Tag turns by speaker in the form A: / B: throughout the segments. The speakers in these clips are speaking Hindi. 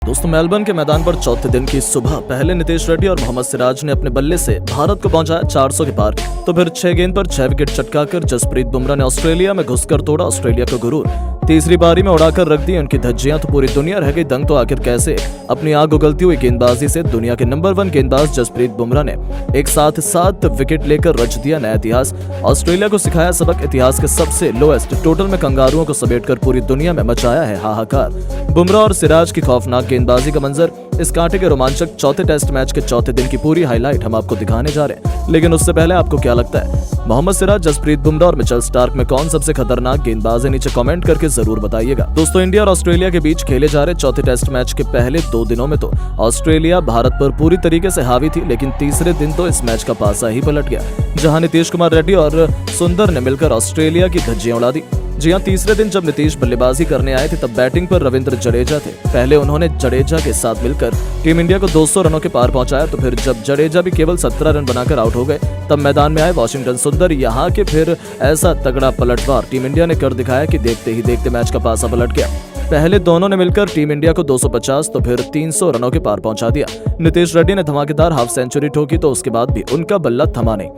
A: दोस्तों मेलबर्न के मैदान पर चौथे दिन की सुबह पहले नीतीश रेड्डी और मोहम्मद सिराज ने अपने बल्ले से भारत को पहुंचाया 400 के पार। तो फिर 6 गेंद पर 6 विकेट चटकाकर जसप्रीत बुमराह ने ऑस्ट्रेलिया में घुसकर तोड़ा ऑस्ट्रेलिया का गुरूर। तीसरी पारी में उड़ाकर रख दी उनकी धज्जियां, तो पूरी दुनिया रह गई दंग। तो आखिर कैसे अपनी आग उगलती हुई गेंदबाजी से दुनिया के नंबर 1 गेंदबाज जसप्रीत बुमराह ने एक साथ 7 विकेट लेकर रच दिया नया इतिहास। ऑस्ट्रेलिया को सिखाया सबक, इतिहास के सबसे लोएस्ट टोटल में कंगारुओं को समेटकर पूरी दुनिया में मचाया है हाहाकार। बुमराह और सिराज की खौफनाक गेंदबाजी का मंजर, इस कांटे के रोमांचक चौथे टेस्ट मैच के चौथे दिन की पूरी हाईलाइट हम आपको दिखाने जा रहे हैं। लेकिन उससे पहले आपको क्या लगता है, मोहम्मद सिराज, जसप्रीत बुमराह और मिचेल स्टार्क में कौन सबसे खतरनाक गेंदबाज है? नीचे कमेंट करके जरूर बताइएगा। दोस्तों इंडिया और ऑस्ट्रेलिया के बीच खेले जा रहे चौथे टेस्ट मैच के पहले 2 दिनों में तो ऑस्ट्रेलिया भारत पर पूरी तरीके से हावी थी, लेकिन तीसरे दिन तो इस मैच का पासा ही पलट गया, जहां नीतीश कुमार रेड्डी और सुंदर ने मिलकर ऑस्ट्रेलिया की धज्जियां उड़ा दी। जी हां, तीसरे दिन जब नीतीश बल्लेबाजी करने आए थे तब बैटिंग पर रविंद्र जडेजा थे। पहले उन्होंने जडेजा के साथ मिलकर टीम इंडिया को 200 रनों के पार पहुंचाया। तो फिर जब जडेजा भी केवल 17 रन बनाकर आउट हो गए तब मैदान में आए वाशिंगटन सुंदर। यहाँ के फिर ऐसा तगड़ा पलटवार टीम इंडिया ने कर दिखाया कि देखते ही देखते मैच का पासा पलट गया। पहले दोनों ने मिलकर टीम इंडिया को 250 तो फिर 300 रनों के पार पहुंचा दिया। नीतीश रेड्डी ने धमाकेदार हाफ सेंचुरी ठोकी तो उसके बाद भी उनका बल्ला थमा नहीं।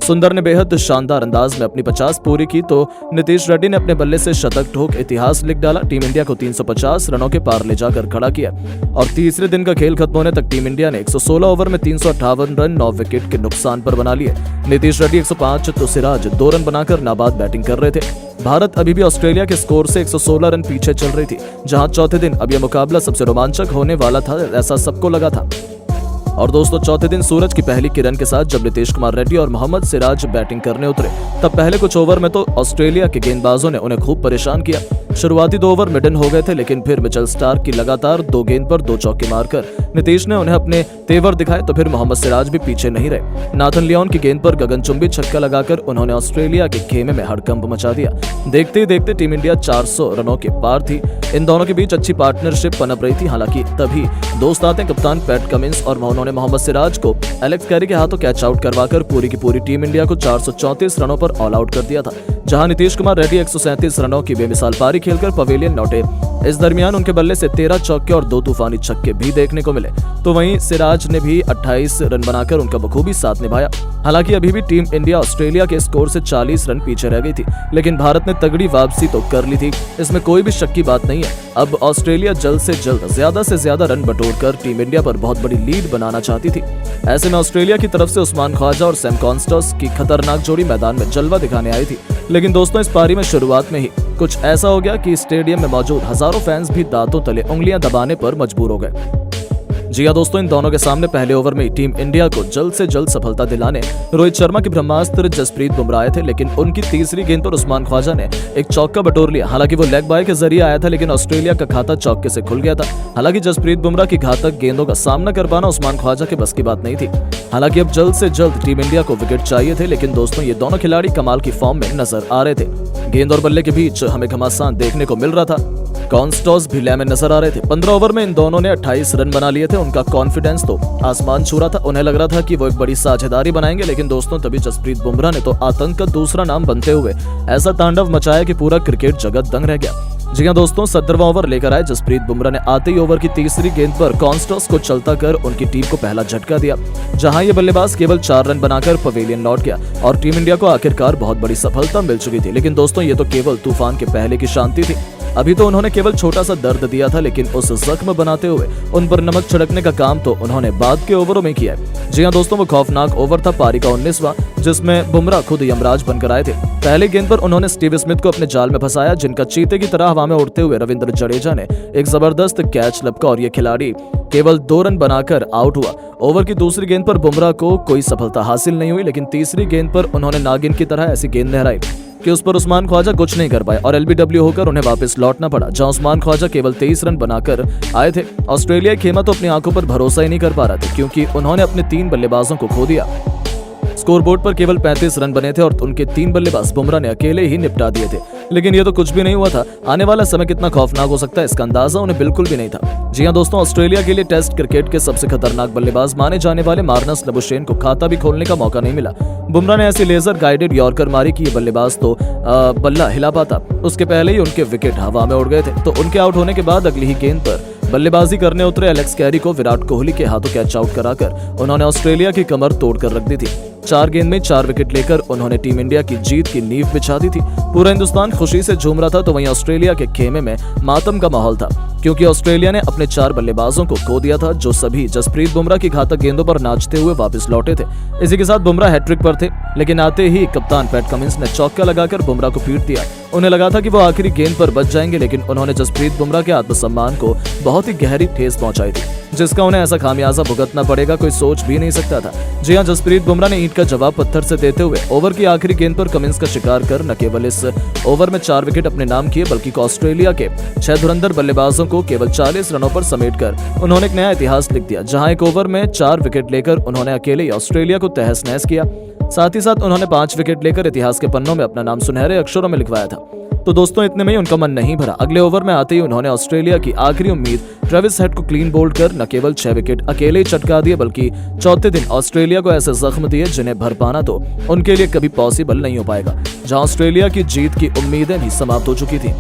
A: सुंदर ने बेहद शानदार अंदाज में अपनी 50 पूरी की तो नीतीश रेड्डी ने अपने बल्ले से शतक ठोक इतिहास लिख डाला। टीम इंडिया को 350 रनों के पार ले जाकर खड़ा किया और तीसरे दिन का खेल खत्म होने तक टीम इंडिया ने 116 ओवर में 358 रन 9 विकेट के नुकसान पर बना लिए। नीतीश रेड्डी 105 तो सिराज 2 रन बनाकर नाबाद बैटिंग कर रहे थे। भारत अभी भी ऑस्ट्रेलिया के स्कोर से 116 रन पीछे चल रही थी, जहां चौथे दिन अब यह मुकाबला सबसे रोमांचक होने वाला था, ऐसा सबको लगा था। और दोस्तों चौथे दिन सूरज की पहली किरण के साथ जब नीतीश कुमार रेड्डी और मोहम्मद सिराज बैटिंग करने उतरे तब पहले कुछ ओवर में तो ऑस्ट्रेलिया के गेंदबाजों ने उन्हें खूब परेशान किया। शुरुआती 2 ओवर मिडन हो गए थे, लेकिन फिर मिचेल स्टार्क की लगातार 2 गेंद पर 2 चौके मारकर नीतीश ने उन्हें अपने तेवर दिखाए। तो फिर मोहम्मद सिराज भी पीछे नहीं रहे। नाथन लियोन की गेंद पर गगनचुंबी छक्का लगाकर उन्होंने ऑस्ट्रेलिया के खेमे में हड़कंप मचा दिया। देखते ही देखते टीम इंडिया 400 रनों के पार थी। इन दोनों के बीच अच्छी पार्टनरशिप पनप रही थी। हालांकि तभी दोस्त आते कप्तान पैट कमिंस और उन्होंने मोहम्मद सिराज को एलेक्स कैरी के हाथों कैच आउट करवाकर पूरी की पूरी टीम इंडिया को 434 रनों पर ऑल आउट कर दिया था, जहां नीतीश कुमार रेड्डी 137 रनों की बेमिसाल पारी खेलकर पवेलियन लौटे। इस दरमियान उनके बल्ले से 13 चौके और 2 तूफानी छक्के भी देखने को मिले। तो वहीं सिराज ने भी 28 रन बनाकर उनका बखूबी साथ निभाया। हालांकि अभी भी टीम इंडिया ऑस्ट्रेलिया के स्कोर से 40 रन पीछे रह गई थी, लेकिन भारत ने तगड़ी वापसी तो कर ली थी, इसमें कोई भी शक की बात नहीं है। अब ऑस्ट्रेलिया जल्द से जल्द ज्यादा से ज्यादा रन बटोरकर टीम इंडिया पर बहुत बड़ी लीड बनाना चाहती थी। ऐसे में ऑस्ट्रेलिया की तरफ से उस्मान ख्वाजा और सैम कॉन्स्टर्स की खतरनाक जोड़ी मैदान में जलवा दिखाने आई थी। लेकिन दोस्तों इस पारी में शुरुआत में ही कुछ ऐसा हो गया कि स्टेडियम में मौजूद हजारों फैंस भी दांतों तले उंगलियां दबाने पर मजबूर हो गए। जी हां दोस्तों, इन दोनों के सामने पहले ओवर में टीम इंडिया को जल्द से जल्द सफलता दिलाने रोहित शर्मा के ब्रह्मास्त्र जसप्रीत बुमराह आए थे, लेकिन उनकी तीसरी गेंद पर उस्मान ख्वाजा ने एक चौका बटोर लिया। हालांकि वो लेग बाय के जरिए आया था, लेकिन ऑस्ट्रेलिया का खाता चौके से खुल गया था। हालांकि जसप्रीत बुमराह की घातक गेंदों का सामना कर पाना उस्मान ख्वाजा के बस की बात नहीं थी। हालांकि अब जल्द से जल्द टीम इंडिया को विकेट चाहिए थे, लेकिन दोस्तों ये दोनों खिलाड़ी कमाल की फॉर्म में नजर आ रहे थे। गेंद और बल्ले के बीच हमें घमासान देखने को मिल रहा था। कॉन्स्टॉस भी लय में नजर आ रहे थे। 15 ओवर में इन दोनों ने 28 रन बना लिए थे। उनका कॉन्फिडेंस तो आसमान छू रहा था। उन्हें लग रहा था कि वो एक बड़ी साझेदारी बनाएंगे, लेकिन दोस्तों तभी जसप्रीत बुमराह ने तो आतंक का दूसरा नाम बनते हुए ऐसा तांडव मचाया कि पूरा क्रिकेट जगत दंग रह गया। जी हां दोस्तों, 17वां ओवर लेकर आए जसप्रीत बुमराह ने आते ही ओवर की तीसरी गेंद पर कॉन्स्टॉस को चलता कर उनकी टीम को पहला झटका दिया, जहां ये बल्लेबाज केवल 4 रन बनाकर पवेलियन लौट गया और टीम इंडिया को आखिरकार बहुत बड़ी सफलता मिल चुकी थी। लेकिन दोस्तों ये तो केवल तूफान के पहले की शांति थी। अभी तो उन्होंने केवल छोटा सा दर्द दिया था, लेकिन उस जख्म बनाते हुए उन पर नमक छिड़कने का काम तो उन्होंने बाद के ओवरों में किया है। जी हां दोस्तों, वो खौफनाक ओवर था पारी का 19वां, जिसमें बुमराह खुद यमराज बनकर आए थे। पहले गेंद पर उन्होंने स्टीव स्मिथ को अपने जाल में फंसाया, जिनका चीते की तरह हवा में उड़ते हुए रविंद्र जडेजा ने एक जबरदस्त कैच लपका और ये खिलाड़ी केवल 2 रन बनाकर आउट हुआ। ओवर की दूसरी गेंद पर बुमराह को कोई सफलता हासिल नहीं हुई, लेकिन तीसरी गेंद पर उन्होंने नागिन की तरह ऐसी गेंद लहराई कि उस पर उस्मान ख्वाजा कुछ नहीं कर पाए और एलबीडब्ल्यू होकर उन्हें वापस लौटना पड़ा, जहां उस्मान ख्वाजा केवल 23 रन बनाकर आए थे। ऑस्ट्रेलिया खेमा तो अपनी आंखों पर भरोसा ही नहीं कर पा रहा था, क्योंकि उन्होंने अपने 3 बल्लेबाजों को खो दिया। स्कोरबोर्ड पर केवल 35 रन बने थे और उनके 3 बल्लेबाज बुमराह ने अकेले ही निपटा दिए थे। लेकिन ये तो कुछ भी नहीं हुआ था। आने वाला समय कितना खौफनाक हो सकता है इसका अंदाजा उन्हें बिल्कुल भी नहीं था। जी हां दोस्तों, ऑस्ट्रेलिया के लिए टेस्ट क्रिकेट के सबसे खतरनाक बल्लेबाज माने जाने वाले मार्नस लबुशेन को खाता भी खोलने का मौका नहीं मिला। बुमराह ने ऐसी लेजर गाइडेड यॉर्कर मारी कि ये बल्लेबाज तो बल्ला हिला पाता। उसके पहले ही उनके विकेट हवा में उड़ गए थे। तो उनके आउट होने के बाद अगली ही गेंद पर बल्लेबाजी करने उतरे एलेक्स कैरी को विराट कोहली के हाथों कैच आउट कराकर उन्होंने ऑस्ट्रेलिया की कमर तोड़कर रख दी थी। 4 गेंद में 4 विकेट लेकर उन्होंने टीम इंडिया की जीत की नींव बिछा दी थी। पूरा हिंदुस्तान खुशी से झूम रहा था तो वहीं ऑस्ट्रेलिया के खेमे में मातम का माहौल था, क्योंकि ऑस्ट्रेलिया ने अपने 4 बल्लेबाजों को खो दिया था, जो सभी जसप्रीत बुमराह की घातक गेंदों पर नाचते हुए वापस लौटे थे। इसी के साथ बुमराह हैट्रिक पर थे, लेकिन आते ही कप्तान पैट कमिंस ने चौका लगाकर बुमराह को पीट दिया। उन्हें लगा था कि वो आखिरी गेंद पर बच जाएंगे, लेकिन उन्होंने जसप्रीत बुमराह के आत्मसम्मान को बहुत ही गहरी ठेस पहुंचाई थी, जिसका उन्हें ऐसा खामियाजा भुगतना पड़ेगा कोई सोच भी नहीं सकता था। जी हां, जसप्रीत बुमराह ने ईंट का जवाब पत्थर से देते हुए ओवर की आखिरी गेंद पर कमिंस का शिकार कर न केवल इस ओवर में 4 विकेट अपने नाम किए, बल्कि ऑस्ट्रेलिया के 6 धुरंधर बल्लेबाजों को केवल 40 रनों पर समेटकर उन्होंने एक नया इतिहास लिख दिया, जहां एक ओवर में 4 विकेट लेकर उन्होंने अकेले ही ऑस्ट्रेलिया को तहस नहस किया। साथ ही साथ उन्होंने 5 विकेट लेकर इतिहास के पन्नों में अपना नाम सुनहरे अक्षरों में लिखवाया था। तो दोस्तों, इतने में ही उनका मन नहीं भरा। अगले ओवर में आते ही उन्होंने ऑस्ट्रेलिया की आखिरी उम्मीद ट्रेविस हेड को क्लीन बोल्ड कर न केवल 6 विकेट अकेले ही चटका दिए, बल्कि चौथे दिन ऑस्ट्रेलिया को ऐसे जख्म दिए जिन्हें भर पाना तो उनके लिए कभी पॉसिबल नहीं हो पाएगा, जहां ऑस्ट्रेलिया की जीत की उम्मीदें भी समाप्त हो चुकी थी,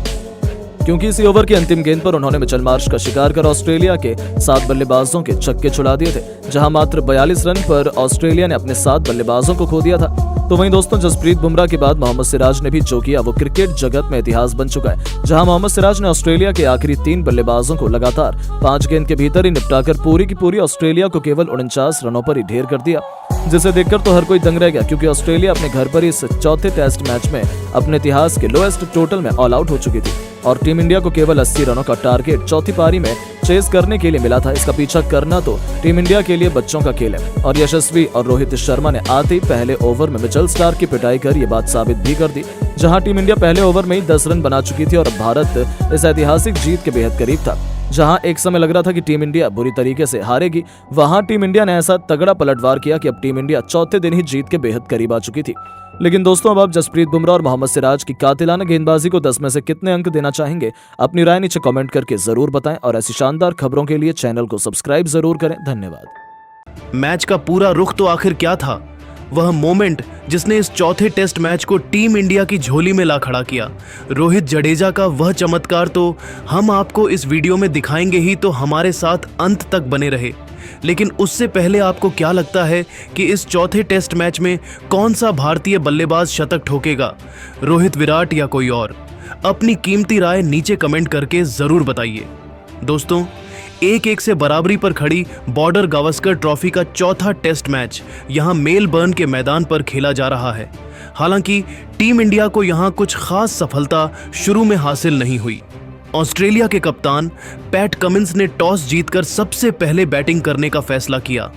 A: क्योंकि इसी ओवर की अंतिम गेंद पर उन्होंने मिचेल मार्श का शिकार कर ऑस्ट्रेलिया के 7 बल्लेबाजों के छक्के छुड़ा दिए थे, जहां मात्र 42 रन पर ऑस्ट्रेलिया ने अपने 7 बल्लेबाजों को खो दिया था। तो वहीं दोस्तों, जसप्रीत बुमराह के बाद मोहम्मद सिराज ने भी जो किया वो क्रिकेट जगत में इतिहास बन चुका है, जहां मोहम्मद सिराज ने ऑस्ट्रेलिया के आखिरी 3 बल्लेबाजों को लगातार 5 गेंद के भीतर ही निपटाकर पूरी की पूरी ऑस्ट्रेलिया को केवल 49 रनों पर ही ढेर कर दिया, जिसे देखकर तो हर कोई दंग रह गया, क्योंकि ऑस्ट्रेलिया अपने घर पर इस चौथे टेस्ट मैच में अपने इतिहास के लोएस्ट टोटल में ऑल आउट हो चुकी थी और टीम इंडिया को केवल 80 रनों का टारगेट चौथी पारी में चेस करने के लिए मिला था। इसका पीछा करना तो टीम इंडिया के लिए बच्चों का खेल है और यशस्वी और रोहित शर्मा ने आते ही पहले ओवर में मिचेल स्टार्क की पिटाई कर ये बात साबित भी कर दी, जहां टीम इंडिया पहले ओवर में ही 10 रन बना चुकी थी और अब भारत इस ऐतिहासिक जीत के बेहद करीब था। जहां एक समय लग रहा था कि टीम इंडिया बुरी तरीके से हारेगी, वहां टीम इंडिया ने ऐसा तगड़ा पलटवार किया कि अब टीम इंडिया चौथे दिन ही जीत के बेहद करीब आ चुकी थी। लेकिन दोस्तों, अब आप जसप्रीत बुमराह और मोहम्मद सिराज की कातिलाना गेंदबाजी को 10 में से कितने अंक देना चाहेंगे? अपनी राय नीचे कमेंट करके जरूर बताएं और ऐसी शानदार खबरों के लिए चैनल को सब्सक्राइब जरूर करें। धन्यवाद।
B: मैच का पूरा रुख तो आखिर क्या था? वह मोमेंट जिसने इस चौथे टेस्ट मैच को टीम इंडिया की झोली में ला खड़ा किया। रोहित जडेजा का वह चमत्कार तो हम आपको इस वीडियो में दिखाएंगे ही, तो हमारे साथ अंत तक बने रहे। लेकिन उससे पहले आपको क्या लगता है कि इस चौथे टेस्ट मैच में कौन सा भारतीय बल्लेबाज शतक ठोकेगा, रोहित, विराट या कोई और? अपनी कीमती राय नीचे कमेंट करके जरूर बताइए। दोस्तों, 1-1 से बराबरी पर खड़ी बॉर्डर गावस्कर ट्रॉफी का चौथा टेस्ट मैच यहां मेलबर्न के मैदान पर खेला जा रहा है। हालांकि टीम इंडिया को यहां कुछ खास सफलता शुरू में हासिल नहीं हुई। ऑस्ट्रेलिया के कप्तान पैट कमिंस ने टॉस जीतकर सबसे पहले बैटिंग करने का फैसला किया,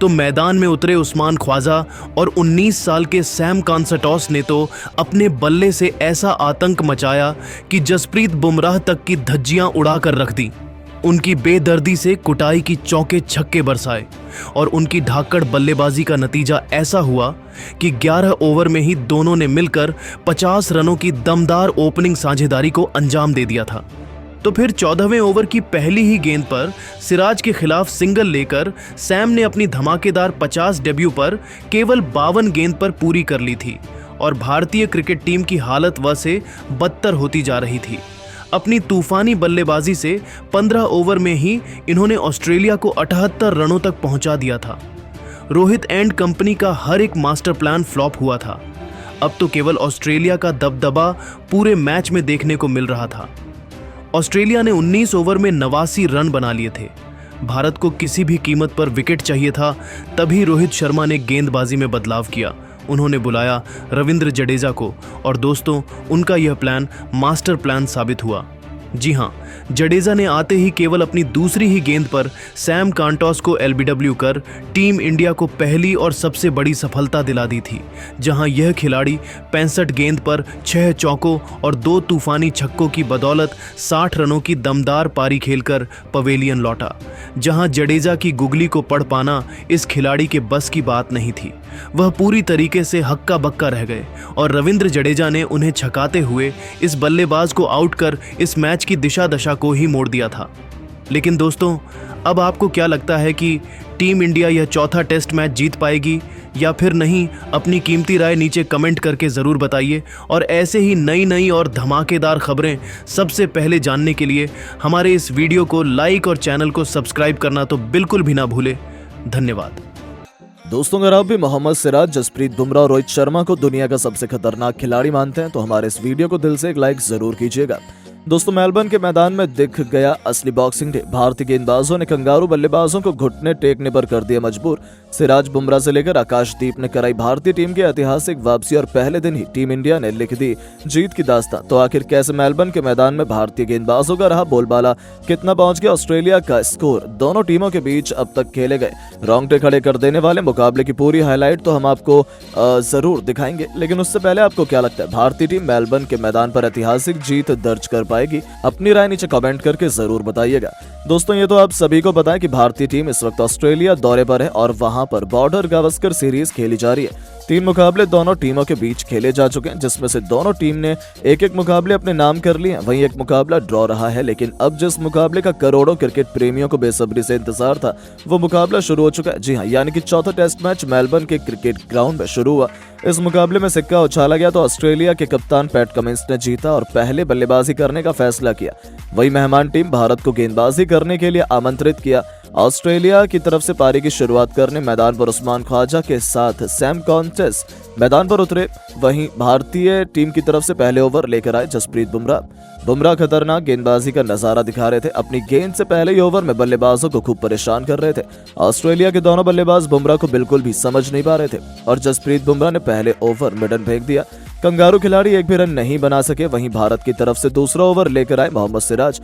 B: तो मैदान में उतरे उस्मान ख्वाजा और 19 साल के सैम कॉन्सर्टॉस ने तो अपने बल्ले से ऐसा आतंक मचाया कि जसप्रीत बुमराह तक की धज्जियां उड़ाकर रख दी। उनकी बेदर्दी से कुटाई की चौके छक्के बरसाए और उनकी धाकड़ बल्लेबाजी का नतीजा ऐसा हुआ कि 11 ओवर में ही दोनों ने मिलकर 50 रनों की दमदार ओपनिंग साझेदारी को अंजाम दे दिया था। तो फिर 14वें ओवर की पहली ही गेंद पर सिराज के खिलाफ सिंगल लेकर सैम ने अपनी धमाकेदार 50 डेब्यू पर केवल 52 गेंद पर पूरी कर ली थी और भारतीय क्रिकेट टीम की हालत वह से बदतर होती जा रही थी। अपनी तूफानी बल्लेबाजी से 15 ओवर में ही इन्होंने ऑस्ट्रेलिया को 78 रनों तक पहुंचा दिया था। रोहित एंड कंपनी का हर एक मास्टर प्लान फ्लॉप हुआ था। अब तो केवल ऑस्ट्रेलिया का दबदबा पूरे मैच में देखने को मिल रहा था। ऑस्ट्रेलिया ने 19 ओवर में 89 रन बना लिए थे। भारत को किसी भी कीमत पर विकेट चाहिए था, तभी रोहित शर्मा ने गेंदबाजी में बदलाव किया। उन्होंने बुलाया रविंद्र जडेजा को और दोस्तों, उनका यह प्लान मास्टर प्लान साबित हुआ। जी हां, जडेजा ने आते ही केवल अपनी दूसरी ही गेंद पर सैम कॉन्टॉस को एलबीडब्ल्यू कर टीम इंडिया को पहली और सबसे बड़ी सफलता दिला दी थी, जहां यह खिलाड़ी 65 गेंद पर 6 चौकों और 2 तूफानी छक्कों की बदौलत 60 रनों की दमदार पारी खेलकर पवेलियन लौटा, जहां जडेजा की गुगली को पढ़ पाना इस खिलाड़ी के बस की बात नहीं थी। वह पूरी तरीके से हक्का बक्का रह गए और रविंद्र जडेजा ने उन्हें छकाते हुए इस बल्लेबाज को आउट कर इस मैच की दिशा दशा को ही मोड़ दिया था। लेकिन दोस्तों, अब आपको क्या लगता है कि टीम इंडिया यह चौथा टेस्ट मैच जीत पाएगी या फिर नहीं? अपनी कीमती राय नीचे कमेंट करके ज़रूर बताइए। और ऐसे ही नई नई और धमाकेदार खबरें सबसे पहले जानने के लिए हमारे इस वीडियो को लाइक और चैनल को सब्सक्राइब करना तो बिल्कुल भी ना भूले। धन्यवाद।
A: दोस्तों, अगर आप भी मोहम्मद सिराज, जसप्रीत बुमराह और रोहित शर्मा को दुनिया का सबसे खतरनाक खिलाड़ी मानते हैं तो हमारे इस वीडियो को दिल से एक लाइक जरूर कीजिएगा। दोस्तों, मेलबर्न के मैदान में दिख गया असली बॉक्सिंग डे। भारतीय गेंदबाजों ने कंगारू बल्लेबाजों को घुटने टेकने पर कर दिया मजबूर। सिराज, बुमराह से लेकर आकाशदीप ने कराई भारतीय टीम की ऐतिहासिक वापसी और पहले दिन ही टीम इंडिया ने लिख दी जीत की दास्तां। तो आखिर कैसे मेलबर्न के मैदान में भारतीय गेंदबाजों का रहा बोलबाला, कितना पहुंच गया ऑस्ट्रेलिया का स्कोर, दोनों टीमों के बीच अब तक खेले गए रोंगटे खड़े कर देने वाले मुकाबले की पूरी हाईलाइट तो हम आपको जरूर दिखाएंगे। लेकिन उससे पहले आपको क्या लगता है, भारतीय टीम मेलबर्न के मैदान पर ऐतिहासिक जीत दर्ज कर पाएगी? अपनी राय नीचे कमेंट करके जरूर बताइएगा। दोस्तों, ये तो आप सभी को पता है कि भारतीय टीम इस वक्त ऑस्ट्रेलिया दौरे पर है और वहां पर बॉर्डर गावस्कर सीरीज खेली जा रही है। 3 मुकाबले दोनों टीमों के बीच खेले जा चुके हैं, जिसमें से दोनों टीम ने एक मुकाबले अपने नाम कर लिए हैं। वहीं एक मुकाबला ड्रॉ रहा है। लेकिन अब जिस मुकाबले का करोड़ों क्रिकेट प्रेमियों को बेसब्री से इंतजार था, वो मुकाबला शुरू हो चुका है। जी हां, यानी कि चौथा टेस्ट मैच मेलबर्न के क्रिकेट ग्राउंड में शुरू हुआ। इस मुकाबले में सिक्का उछाला गया तो ऑस्ट्रेलिया के कप्तान पैट कमिंस ने जीता और पहले बल्लेबाजी करने का फैसला किया। वही मेहमान टीम भारत को गेंदबाजी करने के लिए आमंत्रित किया। ऑस्ट्रेलिया की तरफ से पारी की शुरुआत करने मैदान पर उस्मान ख्वाजा के साथ सैम कॉन्टेस मैदान पर उतरे। वहीं भारतीय टीम की तरफ से पहले ओवर लेकर आए जसप्रीत बुमराह खतरनाक गेंदबाजी का नजारा दिखा रहे थे। अपनी गेंद से पहले ही ओवर में बल्लेबाजों को खूब परेशान कर रहे थे। ऑस्ट्रेलिया के दोनों बल्लेबाज बुमराह को बिल्कुल भी समझ नहीं पा रहे थे और जसप्रीत बुमराह ने पहले ओवर मिडन फेंक दिया। कंगारू खिलाड़ी एक भी रन नहीं बना सके। वहीं भारत की तरफ से दूसरा ओवर लेकर आए मोहम्मद सिराज।